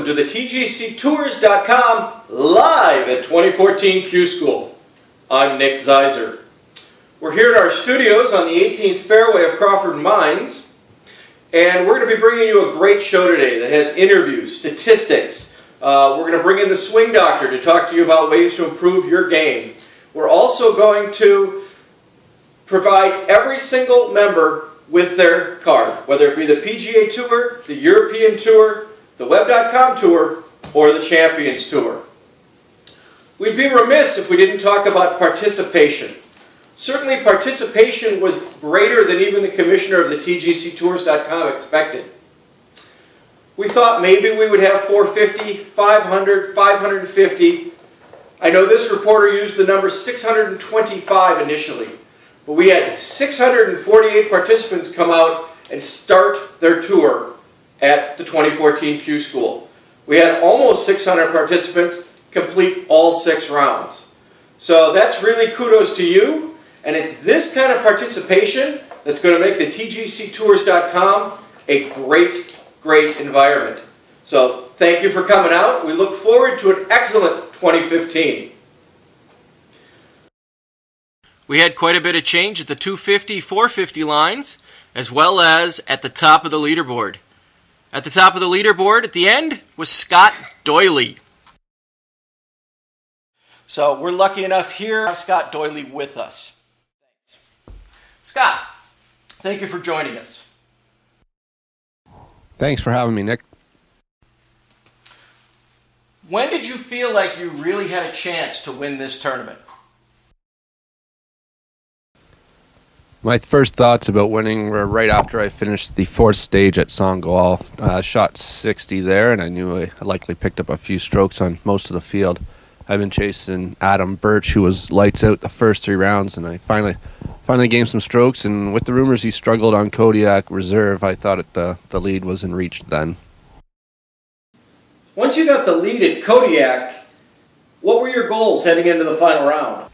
to the TGCTours.com live at 2014 Q School. I'm Nick Zeiser. We're here at our studios on the 18th fairway of Crawford Mines, and we're going to be bringing you a great show today that has interviews, statistics. We're going to bring in the swing doctor to talk to you about ways to improve your game. We're also going to provide every single member with their card, whether it be the PGA Tour, the European Tour, the Web.com Tour, or the Champions Tour. We'd be remiss if we didn't talk about participation. Certainly participation was greater than even the commissioner of the TGCTours.com expected. We thought maybe we would have 450, 500, 550. I know this reporter used the number 625 initially, but we had 648 participants come out and start their tour at the 2014 Q School. We had almost 600 participants complete all 6 rounds. So that's really kudos to you, and it's this kind of participation that's going to make the TGCTours.com a great environment. So thank you for coming out. We look forward to an excellent 2015. We had quite a bit of change at the 250, 450 lines, as well as at the top of the leaderboard. At the top of the leaderboard at the end was Scott Doyley. So we're lucky enough here to have Scott Doyley with us. Scott, thank you for joining us. Thanks for having me, Nick. When did you feel like you really had a chance to win this tournament? My first thoughts about winning were right after I finished the 4th stage at Songoal. Shot 60 there, and I knew I likely picked up a few strokes on most of the field. I've been chasing Adam Birch, who was lights out the first 3 rounds, and I finally gained some strokes, and with the rumors he struggled on Kodiak Reserve, I thought the lead was in reach then. Once you got the lead at Kodiak, what were your goals heading into the final round?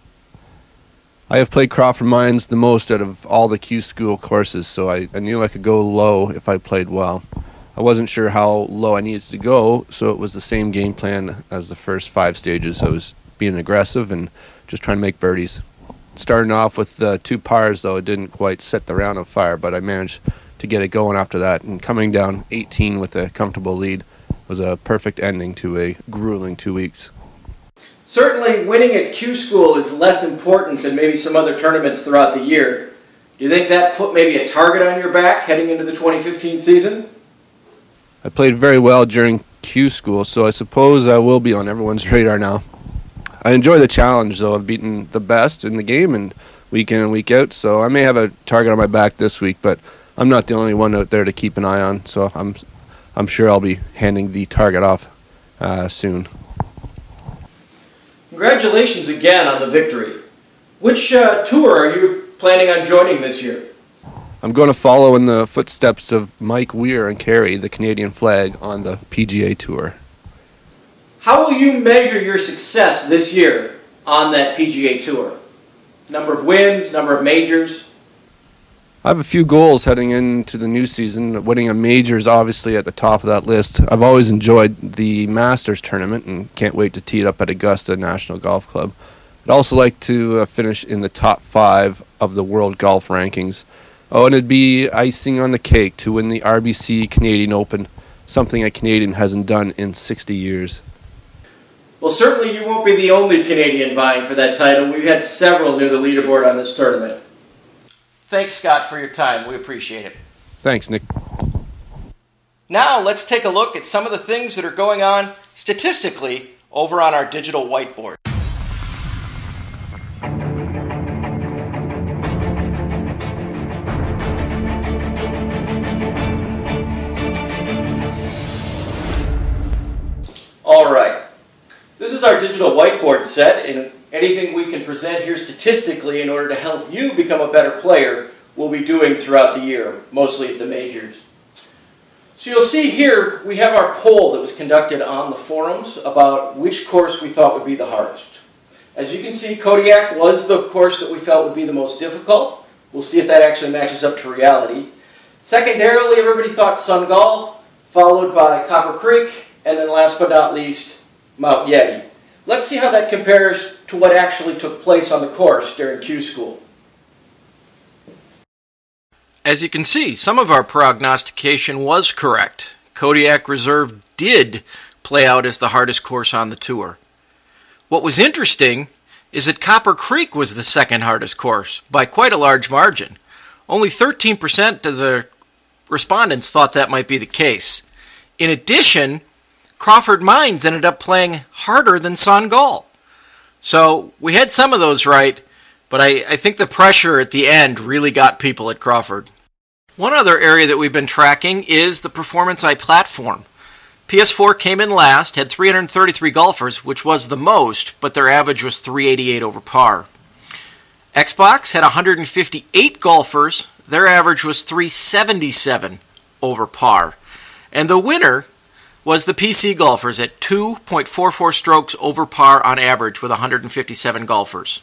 I have played Crawford Mines the most out of all the Q School courses, so I knew I could go low if I played well. I wasn't sure how low I needed to go, so it was the same game plan as the first 5 stages. I was being aggressive and just trying to make birdies. Starting off with 2 pars, though, it didn't quite set the round on fire, but I managed to get it going after that, and coming down 18 with a comfortable lead was a perfect ending to a grueling 2 weeks. Certainly winning at Q School is less important than maybe some other tournaments throughout the year. Do you think that put maybe a target on your back heading into the 2015 season? I played very well during Q School, so I suppose I will be on everyone's radar now. I enjoy the challenge, though, of beating the best in the game and week in and week out, so I may have a target on my back this week, but I'm not the only one out there to keep an eye on, so I'm sure I'll be handing the target off soon. Congratulations again on the victory. Which tour are you planning on joining this year? I'm going to follow in the footsteps of Mike Weir and carry the Canadian flag on the PGA Tour. How will you measure your success this year on that PGA Tour? Number of wins, number of majors? I have a few goals heading into the new season. Winning a major is obviously at the top of that list. I've always enjoyed the Masters tournament and can't wait to tee it up at Augusta National Golf Club. I'd also like to finish in the top 5 of the world golf rankings. Oh, and it'd be icing on the cake to win the RBC Canadian Open, something a Canadian hasn't done in 60 years. Well, certainly you won't be the only Canadian vying for that title. We've had several near the leaderboard on this tournament. Thanks, Scott, for your time. We appreciate it. Thanks, Nick. Now let's take a look at some of the things that are going on statistically over on our digital whiteboard. All right. This is our digital whiteboard set, and anything we can present here statistically in order to help you become a better player we'll be doing throughout the year, mostly at the majors. So you'll see here we have our poll that was conducted on the forums about which course we thought would be the hardest. As you can see, Kodiak was the course that we felt would be the most difficult. We'll see if that actually matches up to reality. Secondarily, everybody thought Songoal, followed by Copper Creek, and then last but not least, Mount Yeti. Let's see how that compares to what actually took place on the course during Q School. As you can see, some of our prognostication was correct. Kodiak Reserve did play out as the hardest course on the tour. What was interesting is that Copper Creek was the second hardest course by quite a large margin. Only 13% of the respondents thought that might be the case. In addition, Crawford Mines ended up playing harder than Songal. So we had some of those right, but I think the pressure at the end really got people at Crawford. One other area that we've been tracking is the Performance Eye platform. PS4 came in last, had 333 golfers, which was the most, but their average was 388 over par. Xbox had 158 golfers, their average was 377 over par. And the winner was the PC golfers at 2.44 strokes over par on average with 157 golfers.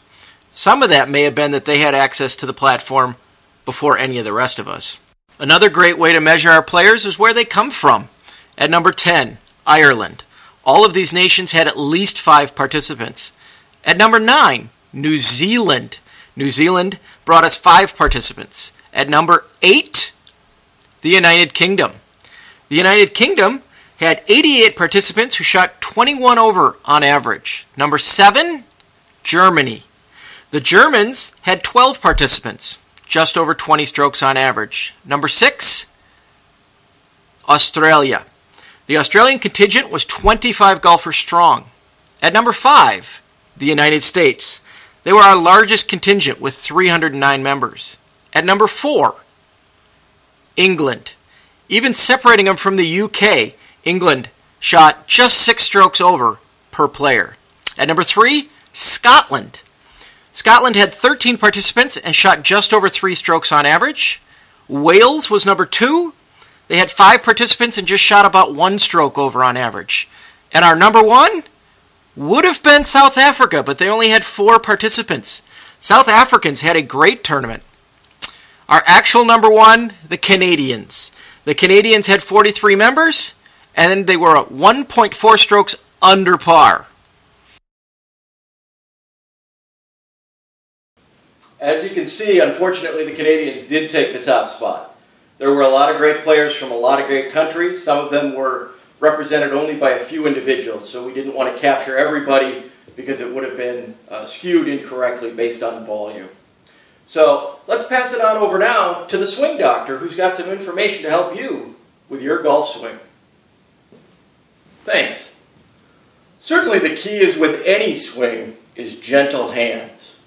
Some of that may have been that they had access to the platform before any of the rest of us. Another great way to measure our players is where they come from. At number 10, Ireland. All of these nations had at least 5 participants. At number 9, New Zealand. New Zealand brought us 5 participants. At number 8, the United Kingdom. The United Kingdom had 88 participants who shot 21 over on average. Number 7, Germany. The Germans had 12 participants, just over 20 strokes on average. Number 6, Australia. The Australian contingent was 25 golfers strong. At number 5, the United States. They were our largest contingent with 309 members. At number 4, England. Even separating them from the UK, England shot just 6 strokes over per player. At number 3, Scotland. Scotland had 13 participants and shot just over 3 strokes on average. Wales was number 2. They had 5 participants and just shot about 1 stroke over on average. And our number 1 would have been South Africa, but they only had 4 participants. South Africans had a great tournament. Our actual number 1, the Canadians. The Canadians had 43 members, and they were at 1.4 strokes under par. As you can see, unfortunately, the Canadians did take the top spot. There were a lot of great players from a lot of great countries. Some of them were represented only by a few individuals, so we didn't want to capture everybody because it would have been skewed incorrectly based on volume. So let's pass it on over now to the swing doctor, who's got some information to help you with your golf swing. Thanks. Certainly the key is with any swing is gentle hands.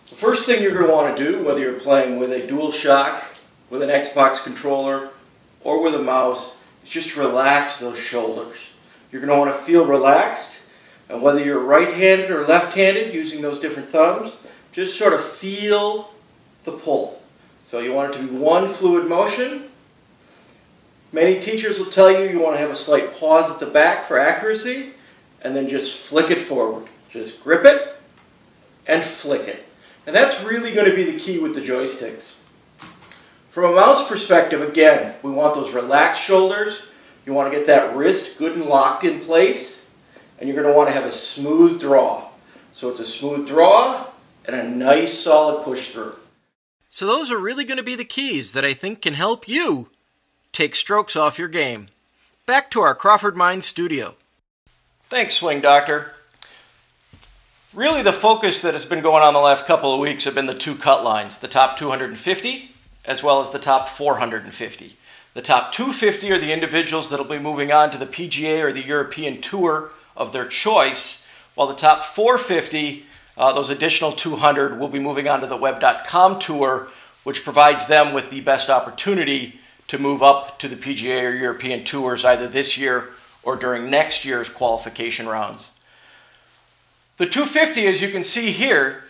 The first thing you're going to want to do, whether you're playing with a DualShock, with an Xbox controller, or with a mouse, is just relax those shoulders. You're going to want to feel relaxed, and whether you're right-handed or left-handed, using those different thumbs, just sort of feel the pull. So you want it to be one fluid motion. Many teachers will tell you want to have a slight pause at the back for accuracy, and then just flick it forward. Just grip it and flick it. And that's really going to be the key with the joysticks. From a mouse perspective, again, we want those relaxed shoulders. You want to get that wrist good and locked in place, and you're going to want to have a smooth draw. So it's a smooth draw and a nice solid push through. So those are really going to be the keys that I think can help you take strokes off your game. Back to our Crawford Mines studio. Thanks, Swing Doctor. Really the focus that has been going on the last couple of weeks have been the 2 cut lines, the top 250 as well as the top 450. The top 250 are the individuals that will be moving on to the PGA or the European Tour of their choice, while the top 450, those additional 200, will be moving on to the Web.com Tour, which provides them with the best opportunity to move up to the PGA or European Tours either this year or during next year's qualification rounds. The 250, as you can see here,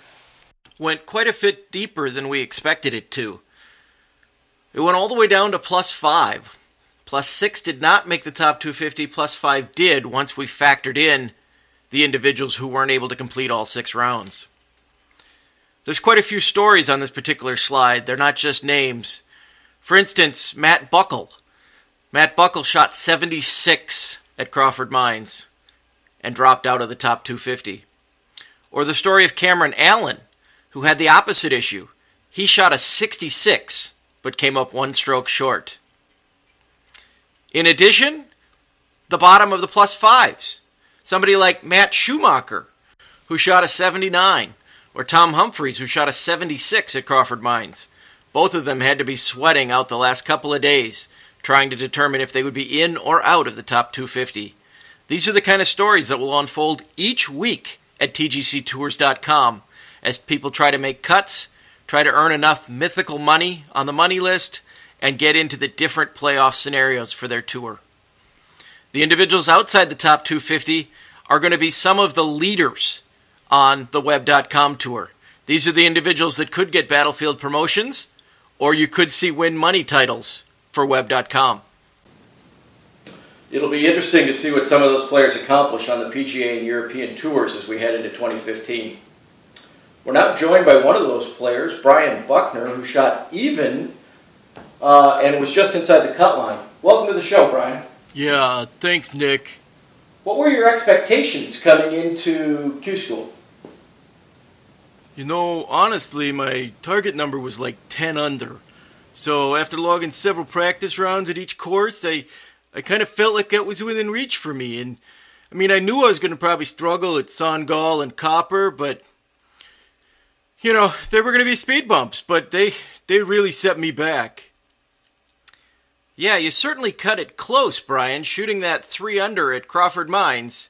went quite a bit deeper than we expected it to. It went all the way down to +5. +6 did not make the top 250, +5 did once we factored in the individuals who weren't able to complete all 6 rounds. There's quite a few stories on this particular slide. They're not just names. For instance, Matt Buckle. Matt Buckle shot 76 at Crawford Mines and dropped out of the top 250. Or the story of Cameron Allen, who had the opposite issue. He shot a 66, but came up one stroke short. In addition, the bottom of the plus fives. Somebody like Matt Schumacher, who shot a 79, or Tom Humphreys, who shot a 76 at Crawford Mines. Both of them had to be sweating out the last couple of days, trying to determine if they would be in or out of the top 250. These are the kind of stories that will unfold each week at tgctours.com as people try to make cuts, try to earn enough mythical money on the money list, and get into the different playoff scenarios for their tour. The individuals outside the top 250 are going to be some of the leaders on the Web.com tour. These are the individuals that could get Battlefield promotions, or you could see win money titles for Web.com. It'll be interesting to see what some of those players accomplish on the PGA and European tours as we head into 2015. We're now joined by one of those players, Brian Buckner, who shot even and was just inside the cut line. Welcome to the show, Brian. Yeah, thanks, Nick. What were your expectations coming into Q School? You know, honestly, my target number was like 10 under. So after logging several practice rounds at each course, I kind of felt like that was within reach for me. And I mean, I knew I was going to probably struggle at Songal and Copper, but you know, there were going to be speed bumps, but they really set me back. Yeah, you certainly cut it close, Brian, shooting that 3 under at Crawford Mines.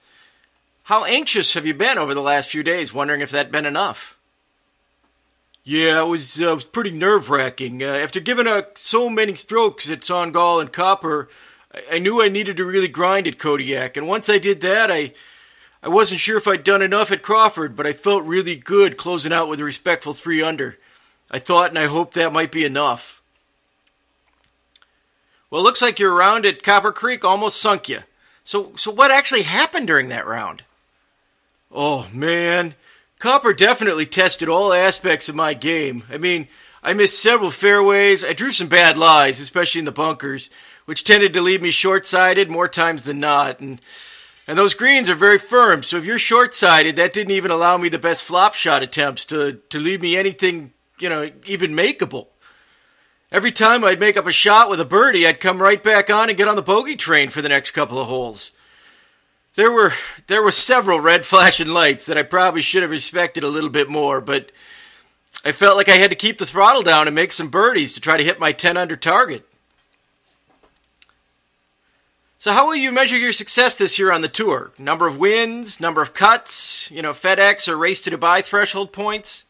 How anxious have you been over the last few days, wondering if that'd been enough? Yeah, it was pretty nerve-wracking. After giving out so many strokes at Songal and Copper, I knew I needed to really grind at Kodiak, and once I did that, I wasn't sure if I'd done enough at Crawford, but I felt really good closing out with a respectful 3 under. I thought and I hoped that might be enough. Well, it looks like your round at Copper Creek almost sunk you. So what actually happened during that round? Oh, man. Copper definitely tested all aspects of my game. I mean, I missed several fairways. I drew some bad lies, especially in the bunkers, which tended to leave me short-sided more times than not. And those greens are very firm, so if you're short-sided, that didn't even allow me the best flop shot attempts to leave me anything, you know, even makeable. Every time I'd make up a shot with a birdie, I'd come right back on and get on the bogey train for the next couple of holes. There were several red flashing lights that I probably should have respected a little bit more, but I felt like I had to keep the throttle down and make some birdies to try to hit my 10 under target. So how will you measure your success this year on the tour? Number of wins, number of cuts, FedEx or Race to Dubai threshold points?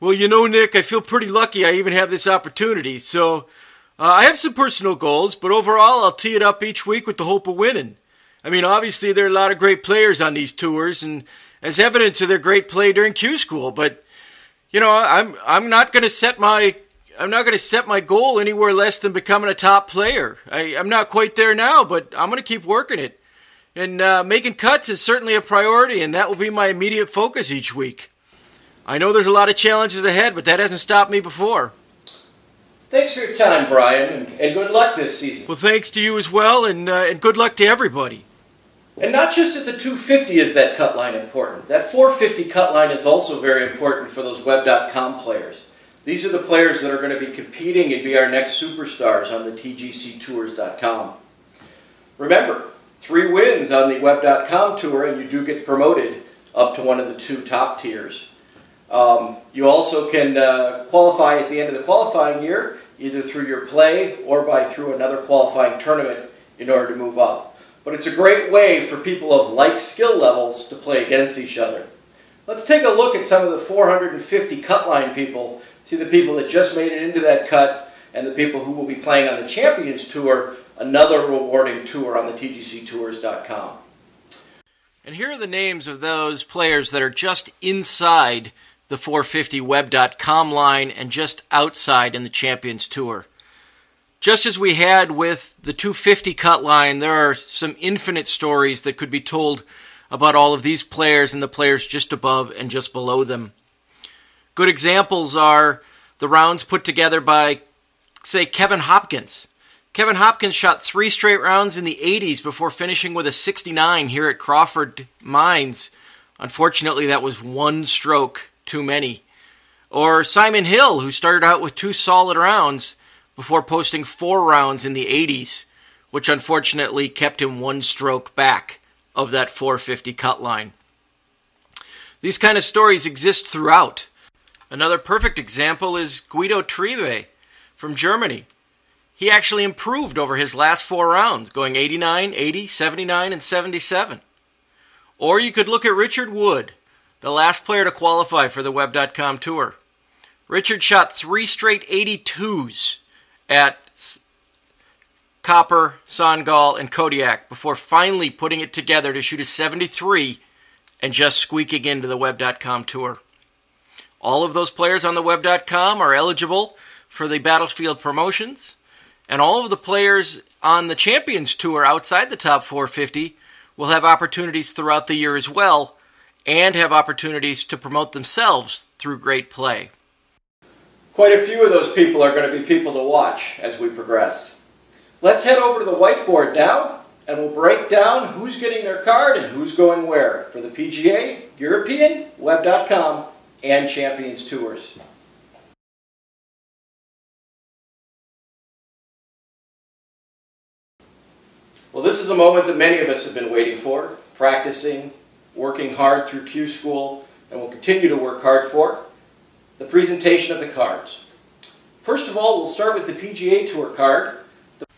Well, Nick, I feel pretty lucky I even have this opportunity. So I have some personal goals, but overall I'll tee it up each week with the hope of winning. I mean, obviously there are a lot of great players on these tours, and as evidence of their great play during Q School. But I'm not going to set my goal anywhere less than becoming a top player. I'm not quite there now, but I'm going to keep working it. And making cuts is certainly a priority, and that will be my immediate focus each week. I know there's a lot of challenges ahead, but that hasn't stopped me before. Thanks for your time, Brian, and good luck this season. Well, thanks to you as well, and good luck to everybody. And not just at the 250 is that cut line important. That 450 cut line is also very important for those Web.com players. These are the players that are going to be competing and be our next superstars on the TGCtours.com. Remember, 3 wins on the Web.com tour and you do get promoted up to one of the 2 top tiers. You also can qualify at the end of the qualifying year, either through your play or through another qualifying tournament in order to move up. But it's a great way for people of like skill levels to play against each other. Let's take a look at some of the 450 cut line people, see the people that just made it into that cut, and the people who will be playing on the Champions Tour, another rewarding tour on the TGCtours.com. And here are the names of those players that are just inside the 450 Web.com line and just outside in the Champions Tour. Just as we had with the 250 cut line, there are some infinite stories that could be told about all of these players and the players just above and just below them. Good examples are the rounds put together by, say, Kevin Hopkins. Kevin Hopkins shot 3 straight rounds in the 80s before finishing with a 69 here at Crawford Mines. Unfortunately, that was 1 stroke too many. Or Simon Hill, who started out with 2 solid rounds before posting 4 rounds in the 80s, which unfortunately kept him 1 stroke back of that 450 cut line. These kind of stories exist throughout. Another perfect example is Guido Triebe from Germany. He actually improved over his last 4 rounds, going 89, 80, 79, and 77. Or you could look at Richard Wood, the last player to qualify for the Web.com Tour. Richard shot 3 straight 82s at Copper, Songal, and Kodiak before finally putting it together to shoot a 73 and just squeaking into the Web.com Tour. All of those players on the Web.com are eligible for the Battlefield promotions, and all of the players on the Champions Tour outside the top 450 will have opportunities throughout the year as well, and have opportunities to promote themselves through great play. Quite a few of those people are going to be people to watch as we progress. Let's head over to the whiteboard now, and we'll break down who's getting their card and who's going where for the PGA, European, Web.com, and Champions Tours. Well, this is a moment that many of us have been waiting for, practicing, working hard through Q School, and will continue to work hard for, the presentation of the cards. First of all, we'll start with the PGA Tour card.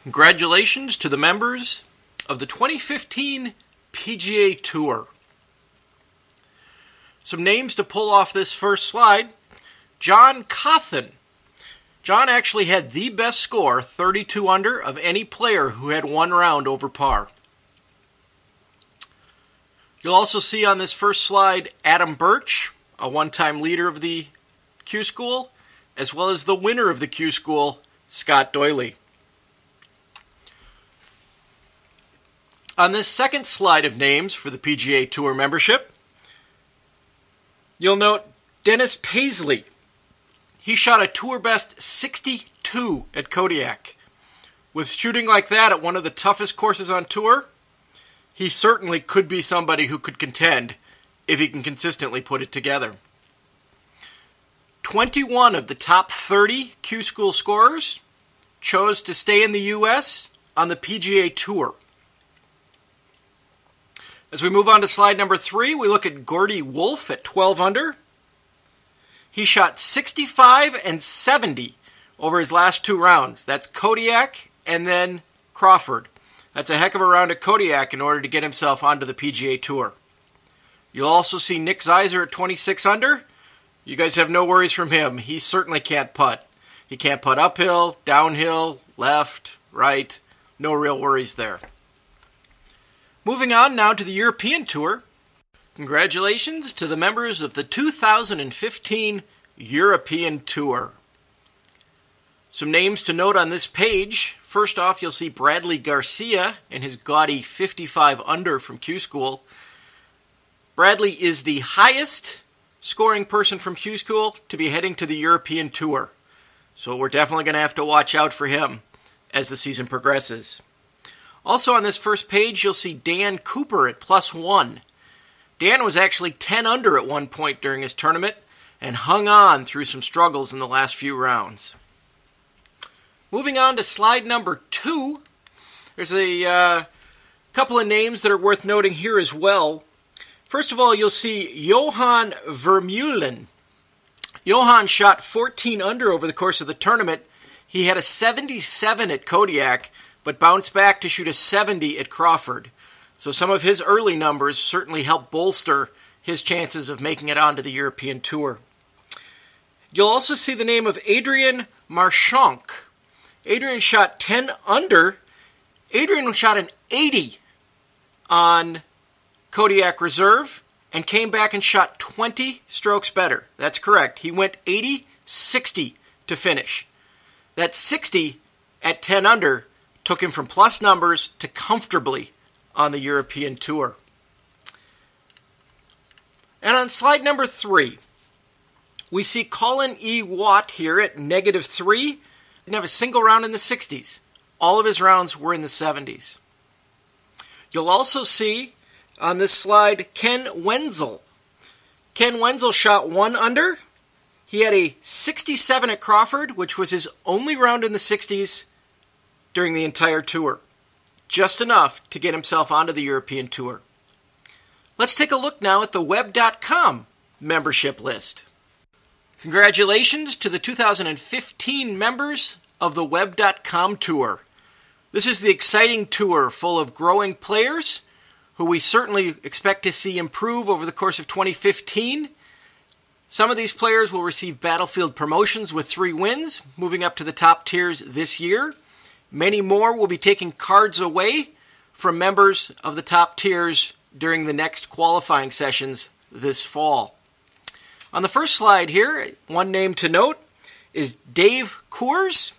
Congratulations to the members of the 2015 PGA Tour. Some names to pull off this first slide. John Cothen. John actually had the best score, 32 under, of any player who had 1 round over par. You'll also see on this first slide Adam Birch, a one-time leader of the Q School, as well as the winner of the Q School, Scott Doyley. On this second slide of names for the PGA Tour membership, you'll note Dennis Paisley. He shot a tour best 62 at Kodiak. With shooting like that at one of the toughest courses on tour, he certainly could be somebody who could contend if he can consistently put it together. 21 of the top 30 Q School scorers chose to stay in the U.S. on the PGA Tour. As we move on to slide number 3, we look at Gordy Wolf at 12 under. He shot 65 and 70 over his last 2 rounds. That's Kodiak and then Crawford. That's a heck of a round at Kodiak in order to get himself onto the PGA Tour. You'll also see Nick Zeiser at 26 under. You guys have no worries from him. He certainly can't putt. He can't putt uphill, downhill, left, right. No real worries there. Moving on now to the European Tour. Congratulations to the members of the 2015 European Tour. Some names to note on this page. First off, you'll see Bradley Garcia and his gaudy 55 under from Q School. Bradley is the highest scoring person from Q School to be heading to the European Tour. So we're definitely going to have to watch out for him as the season progresses. Also on this first page, you'll see Dan Cooper at +1. Dan was actually 10 under at one point during his tournament and hung on through some struggles in the last few rounds. Moving on to slide number 2, there's a couple of names that are worth noting here as well. First of all, you'll see Johan Vermeulen. Johan shot 14 under over the course of the tournament. He had a 77 at Kodiak, but bounced back to shoot a 70 at Crawford. So some of his early numbers certainly helped bolster his chances of making it onto the European Tour. You'll also see the name of Adrian Marchonk. Adrian shot 10 under. Adrian shot an 80 on Kodiak Reserve and came back and shot 20 strokes better. That's correct. He went 80-60 to finish. That 60 at 10 under took him from plus numbers to comfortably on the European Tour. And on slide number 3, we see Colin E. Watt here at -3. Didn't have a single round in the 60s. all of his rounds were in the 70s. You'll also see on this slide Ken Wenzel. Ken Wenzel shot 1 under. He had a 67 at Crawford, which was his only round in the 60s during the entire tour. Just enough to get himself onto the European Tour. Let's take a look now at the Web.com membership list. Congratulations to the 2015 members of the Web.com Tour. This is the exciting tour full of growing players who we certainly expect to see improve over the course of 2015. Some of these players will receive Battlefield promotions with 3 wins, moving up to the top tiers this year. Many more will be taking cards away from members of the top tiers during the next qualifying sessions this fall. On the first slide here, one name to note is Dave Coors.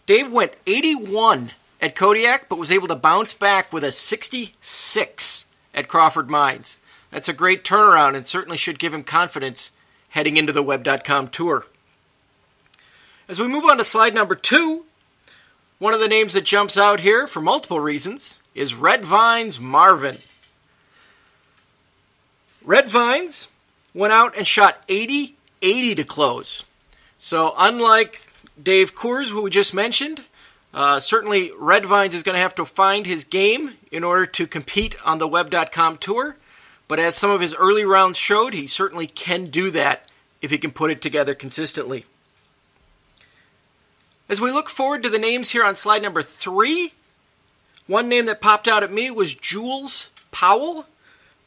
Dave went 81 at Kodiak, but was able to bounce back with a 66 at Crawford Mines. That's a great turnaround and certainly should give him confidence heading into the Web.com Tour. As we move on to slide number 2, one of the names that jumps out here for multiple reasons is Red Vines Marvin. Red Vines went out and shot 80 to close. So unlike Dave Coors, who we just mentioned, certainly Red Vines is going to have to find his game in order to compete on the Web.com Tour. But as some of his early rounds showed, he certainly can do that if he can put it together consistently. As we look forward to the names here on slide number 3, one name that popped out at me was Jules Powell.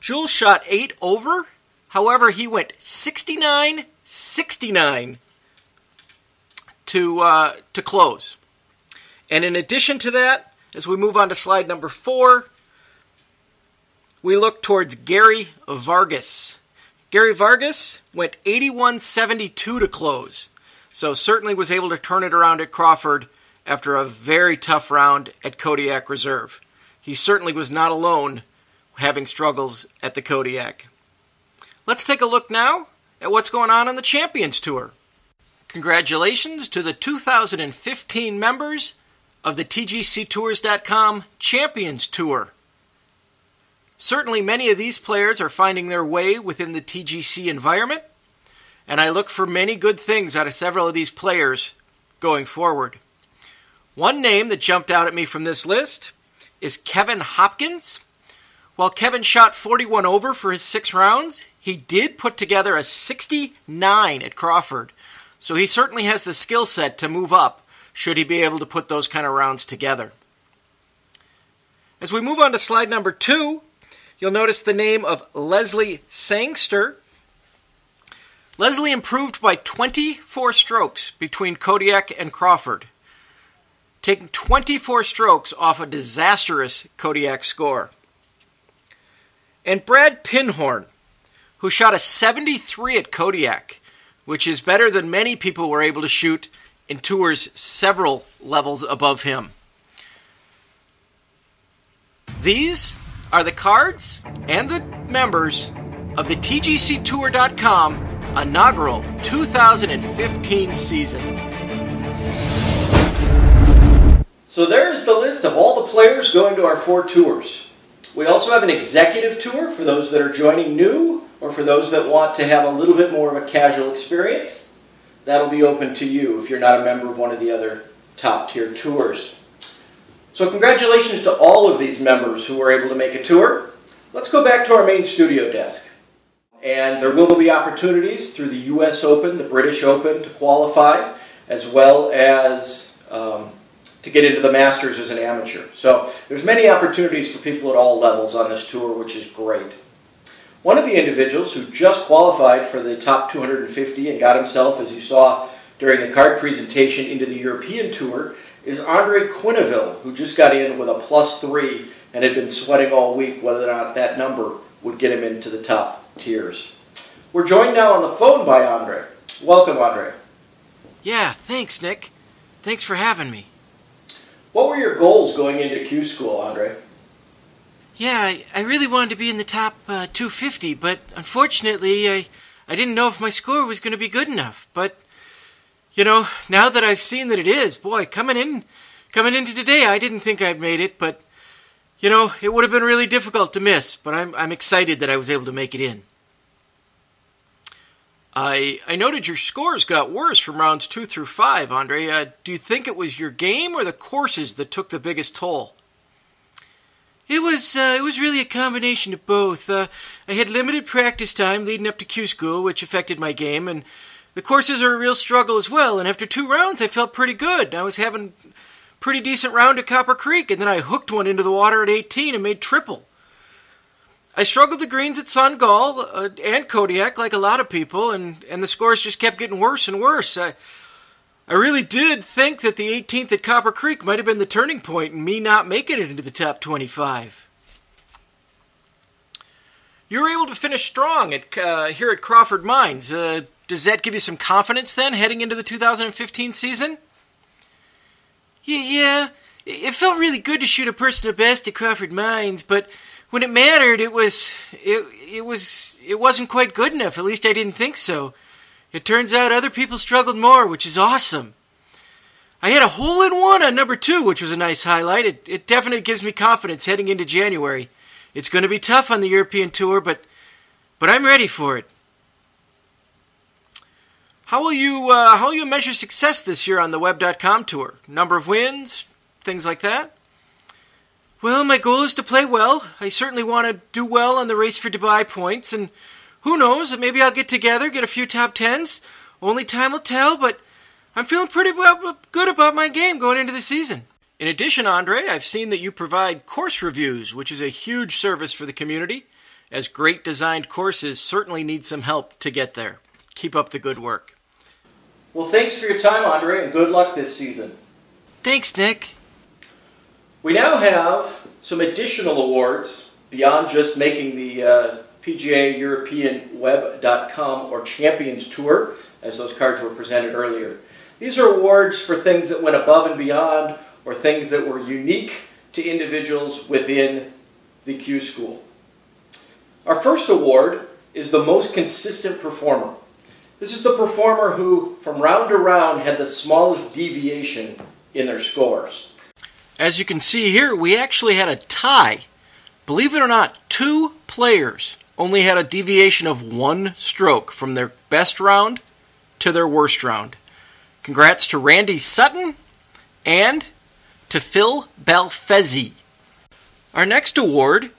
Jules shot 8 over. However, he went 69 to close. And in addition to that, as we move on to slide number 4, we look towards Gary Vargas. Gary Vargas went 81-72 to close. So certainly was able to turn it around at Crawford after a very tough round at Kodiak Reserve. He certainly was not alone having struggles at the Kodiak. Let's take a look now at what's going on the Champions Tour. Congratulations to the 2015 members of the TGCTours.com Champions Tour. Certainly many of these players are finding their way within the TGC environment, and I look for many good things out of several of these players going forward. One name that jumped out at me from this list is Kevin Hopkins. While Kevin shot 41 over for his 6 rounds, he did put together a 69 at Crawford. So he certainly has the skill set to move up should he be able to put those kind of rounds together. As we move on to slide number 2, you'll notice the name of Leslie Sangster. Leslie improved by 24 strokes between Kodiak and Crawford, taking 24 strokes off a disastrous Kodiak score. And Brad Pinhorn, who shot a 73 at Kodiak, which is better than many people were able to shoot in tours several levels above him. These are the cards and the members of the TGCTour.com inaugural 2015 season. So there's the list of all the players going to our 4 tours. We also have an executive tour for those that are joining new or for those that want to have a little bit more of a casual experience. That'll be open to you if you're not a member of one of the other top tier tours. So congratulations to all of these members who were able to make a tour. Let's go back to our main studio desk. And there will be opportunities through the US Open, the British Open to qualify, as well as to get into the Masters as an amateur. So there's many opportunities for people at all levels on this tour, which is great. One of the individuals who just qualified for the top 250 and got himself, as you saw during the card presentation, into the European Tour is Andre Quenneville, who just got in with a +3 and had been sweating all week whether or not that number would get him into the top tiers. We're joined now on the phone by Andre. Welcome, Andre. Yeah, thanks, Nick. Thanks for having me. What were your goals going into Q School, Andre? Yeah, I really wanted to be in the top 250, but unfortunately I didn't know if my score was going to be good enough. But, you know, now that I've seen that it is, boy, coming in Coming into today, I didn't think I'd made it, but, you know, it would have been really difficult to miss, but I'm excited that I was able to make it in. I noted your scores got worse from rounds 2 through 5, Andre. Do you think it was your game or the courses that took the biggest toll? It was really a combination of both. I had limited practice time leading up to Q School, which affected my game, and the courses are a real struggle as well. And after 2 rounds, I felt pretty good. I was having a pretty decent round at Copper Creek, and then I hooked one into the water at 18 and made triple. I struggled the greens at Sun Gall and Kodiak like a lot of people, and the scores just kept getting worse and worse. I really did think that the 18th at Copper Creek might have been the turning point in me not making it into the top 25. You were able to finish strong here at Crawford Mines. Does that give you some confidence then heading into the 2015 season? Yeah, it felt really good to shoot a personal best at Crawford Mines, but when it mattered, it wasn't quite good enough. At least I didn't think so. It turns out other people struggled more, which is awesome. I had a hole-in-one on number 2, which was a nice highlight. It definitely gives me confidence heading into January. It's going to be tough on the European Tour, but I'm ready for it. How will you measure success this year on the Web.com Tour? Number of wins, things like that? Well, my goal is to play well. I certainly want to do well on the Race for Dubai points, and who knows, maybe I'll get together, get a few top 10s. Only time will tell, but I'm feeling pretty good about my game going into the season. In addition, Andre, I've seen that you provide course reviews, which is a huge service for the community, as great designed courses certainly need some help to get there. Keep up the good work. Well, thanks for your time, Andre, and good luck this season. Thanks, Nick. We now have some additional awards beyond just making the PGA European Web.com or Champions Tour, as those cards were presented earlier. These are awards for things that went above and beyond or things that were unique to individuals within the Q School. Our first award is the most consistent performer. This is the performer who, from round to round, had the smallest deviation in their scores. As you can see here, we actually had a tie. Believe it or not, 2 players only had a deviation of 1 stroke from their best round to their worst round. Congrats to Randy Sutton and to Phil Balfezzi. Our next award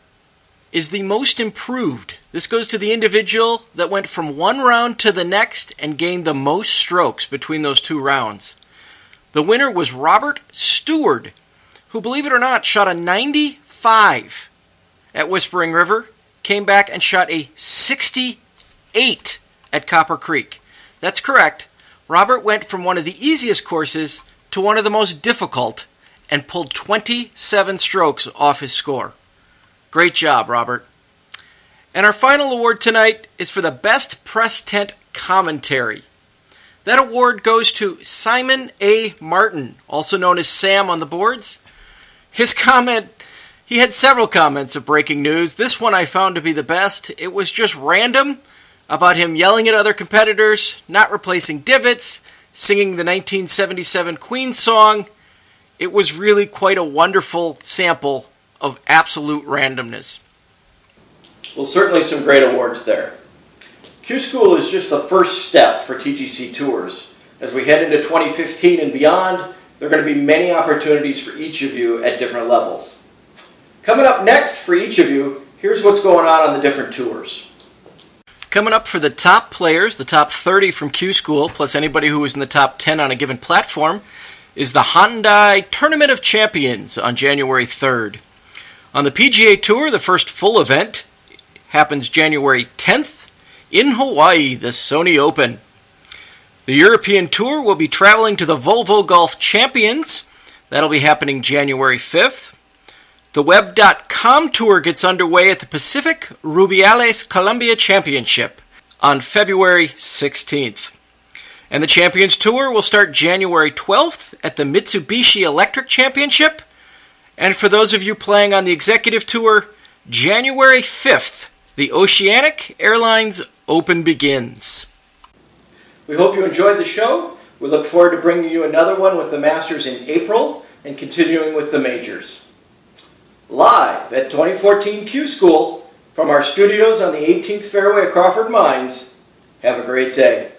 is the most improved. This goes to the individual that went from 1 round to the next and gained the most strokes between those 2 rounds. The winner was Robert Stewart, who, believe it or not, shot a 95 at Whispering River, came back and shot a 68 at Copper Creek. That's correct. Robert went from one of the easiest courses to one of the most difficult and pulled 27 strokes off his score. Great job, Robert. And our final award tonight is for the Best Press Tent Commentary. That award goes to Simon A. Martin, also known as Sam on the boards. His comment, he had several comments of breaking news. This one I found to be the best. It was just random about him yelling at other competitors, not replacing divots, singing the 1977 Queen song. It was really quite a wonderful sample of absolute randomness. Well, certainly some great awards there. Q School is just the first step for TGC Tours. As we head into 2015 and beyond, there are going to be many opportunities for each of you at different levels. Coming up next for each of you, here's what's going on the different tours. Coming up for the top players, the top 30 from Q School, plus anybody who was in the top 10 on a given platform, is the Hyundai Tournament of Champions on January 3rd. On the PGA Tour, the first full event happens January 10th in Hawaii, the Sony Open. The European Tour will be traveling to the Volvo Golf Champions. That'll be happening January 5th. The Web.com Tour gets underway at the Pacific Rubiales Columbia Championship on February 16th. And the Champions Tour will start January 12th at the Mitsubishi Electric Championship. And for those of you playing on the Executive Tour, January 5th, the Oceanic Airlines Open begins. We hope you enjoyed the show. We look forward to bringing you another one with the Masters in April. and continuing with the majors. Live at 2014 Q School from our studios on the 18th fairway of Crawford Mines, have a great day.